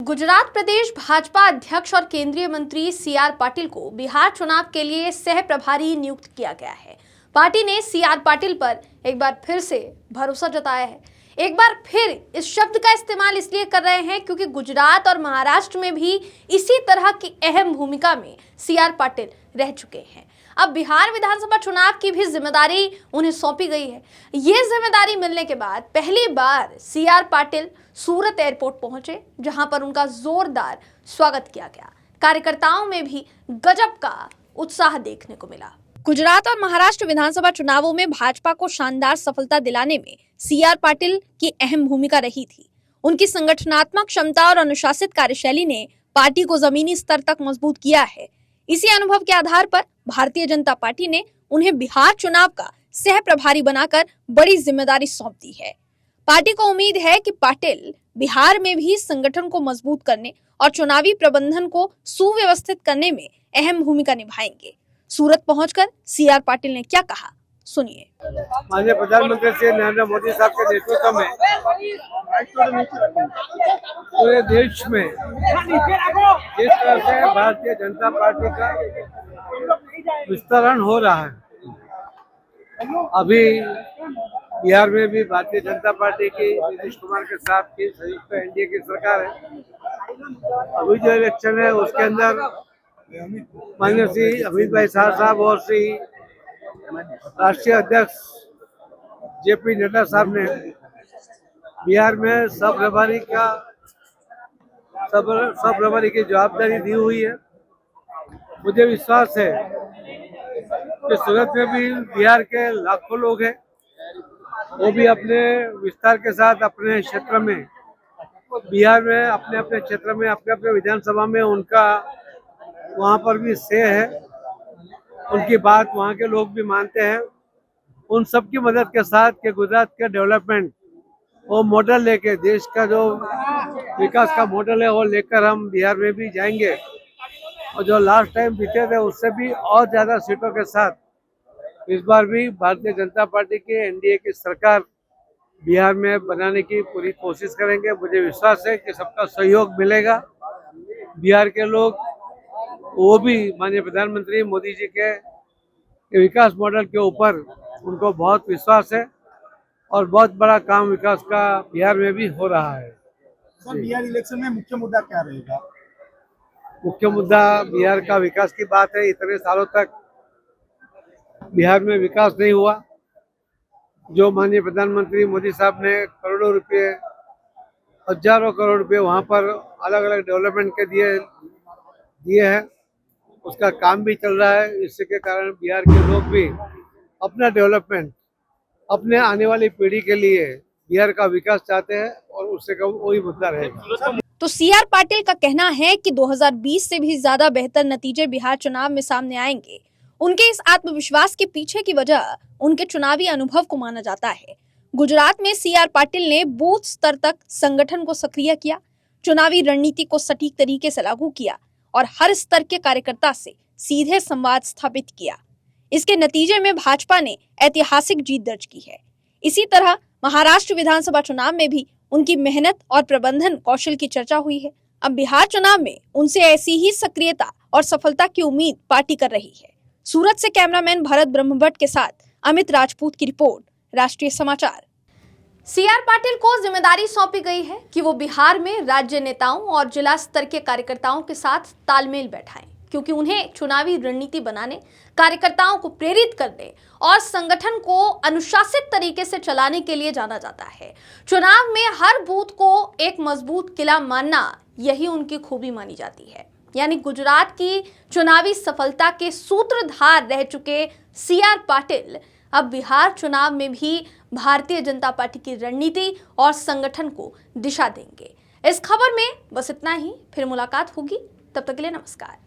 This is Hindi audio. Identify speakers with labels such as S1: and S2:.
S1: गुजरात प्रदेश भाजपा अध्यक्ष और केंद्रीय मंत्री सी.आर. पाटिल को बिहार चुनाव के लिए सह प्रभारी नियुक्त किया गया है। पार्टी ने सी.आर. पाटिल पर एक बार फिर से भरोसा जताया है। एक बार फिर इस शब्द का इस्तेमाल इसलिए कर रहे हैं क्योंकि गुजरात और महाराष्ट्र में भी इसी तरह की अहम भूमिका में सी.आर. पाटिल रह चुके हैं। अब बिहार विधानसभा चुनाव की भी जिम्मेदारी उन्हें सौंपी गई है। ये जिम्मेदारी मिलने के बाद पहली बार सी.आर. पाटिल सूरत एयरपोर्ट पहुंचे, जहां पर उनका जोरदार स्वागत किया गया। कार्यकर्ताओं में भी गजब का उत्साह देखने को मिला। गुजरात और महाराष्ट्र विधानसभा चुनावों में भाजपा को शानदार सफलता दिलाने में सी.आर. पाटिल की अहम भूमिका रही थी। उनकी संगठनात्मक क्षमता और अनुशासित कार्यशैली ने पार्टी को जमीनी स्तर तक मजबूत किया है। इसी अनुभव के आधार पर भारतीय जनता पार्टी ने उन्हें बिहार चुनाव का सह प्रभारी बनाकर बड़ी जिम्मेदारी सौंप दी है। पार्टी को उम्मीद है कि पाटिल बिहार में भी संगठन को मजबूत करने और चुनावी प्रबंधन को सुव्यवस्थित करने में अहम भूमिका निभाएंगे। सूरत पहुंचकर सी.आर. पाटिल ने क्या कहा, सुनिए।
S2: माननीय प्रधानमंत्री श्री नरेंद्र मोदी साहब के नेतृत्व में पूरे देश में जिस तरह से भारतीय जनता पार्टी का विस्तरण हो रहा है, अभी बिहार में भी भारतीय जनता पार्टी की नीतीश कुमार के साथ की संयुक्त एनडीए की सरकार है। अभी जो इलेक्शन है उसके अंदर माननीय श्री अमित भाई शाह साहब और श्री राष्ट्रीय अध्यक्ष जेपी नड्डा साहब ने बिहार में सब प्रभारी की जवाबदारी दी हुई है। मुझे विश्वास है कि सूरत में भी बिहार के लाखों लोग हैं, वो भी अपने विस्तार के साथ अपने क्षेत्र में बिहार में अपने क्षेत्र में अपने विधानसभा में उनका वहाँ पर भी से है, उनकी बात वहाँ के लोग भी मानते हैं। उन सब की मदद के साथ के गुजरात के डेवलपमेंट वो मॉडल लेके देश का जो विकास का मॉडल है वो लेकर हम बिहार में भी जाएंगे और जो लास्ट टाइम जीते थे उससे भी और ज़्यादा सीटों के साथ इस बार भी भारतीय जनता पार्टी की एनडीए की सरकार बिहार में बनाने की पूरी कोशिश करेंगे। मुझे विश्वास है कि सबका सहयोग मिलेगा। बिहार के लोग वो भी माननीय प्रधानमंत्री मोदी जी के विकास मॉडल के ऊपर उनको बहुत विश्वास है और बहुत बड़ा काम विकास का बिहार में भी हो रहा है।
S3: सर, बिहार इलेक्शन में मुख्य मुद्दा क्या रहेगा?
S2: मुख्य मुद्दा बिहार का विकास की बात है। इतने सालों तक बिहार में विकास नहीं हुआ। जो माननीय प्रधानमंत्री मोदी साहब ने करोड़ों रुपए, हजारों करोड़ रुपए वहाँ पर अलग अलग डेवलपमेंट के दिए हैं, उसका काम भी चल रहा है। इसके कारण बिहार के लोग भी अपना डेवलपमेंट अपने आने वाली पीढ़ी के लिए बिहार का विकास चाहते हैं और उससे वही मुद्दा रहेगा।
S1: तो सी.आर. पाटिल का कहना है कि 2020 से भी ज्यादा बेहतर नतीजे बिहार चुनाव में सामने आएंगे। उनके इस आत्मविश्वास के पीछे की वजह उनके चुनावी अनुभव को माना जाता है। गुजरात में सी.आर. पाटिल ने बूथ स्तर तक संगठन को सक्रिय किया, चुनावी रणनीति को सटीक तरीके से लागू किया और हर स्तर के कार्यकर्ता से सीधे संवाद स्थापित किया। इसके नतीजे में भाजपा ने ऐतिहासिक जीत दर्ज की है। इसी तरह महाराष्ट्र विधानसभा चुनाव में भी उनकी मेहनत और प्रबंधन कौशल की चर्चा हुई है। अब बिहार चुनाव में उनसे ऐसी ही सक्रियता और सफलता की उम्मीद पार्टी कर रही है। सूरत से कैमरामैन भरत ब्रह्मभट्ट के साथ अमित राजपूत की रिपोर्ट, राष्ट्रीय समाचार। सी.आर. पाटिल को जिम्मेदारी सौंपी गई है कि वो बिहार में राज्य नेताओं और जिला स्तर के कार्यकर्ताओं के साथ तालमेल बैठाएं, क्योंकि उन्हें चुनावी रणनीति बनाने, कार्यकर्ताओं को प्रेरित करने और संगठन को अनुशासित तरीके से चलाने के लिए जाना जाता है। चुनाव में हर बूथ को एक मजबूत किला मानना, यही उनकी खूबी मानी जाती है। यानी गुजरात की चुनावी सफलता के सूत्रधार रह चुके सी.आर. पाटिल अब बिहार चुनाव में भी भारतीय जनता पार्टी की रणनीति और संगठन को दिशा देंगे। इस खबर में बस इतना ही। फिर मुलाकात होगी, तब तक के लिए नमस्कार।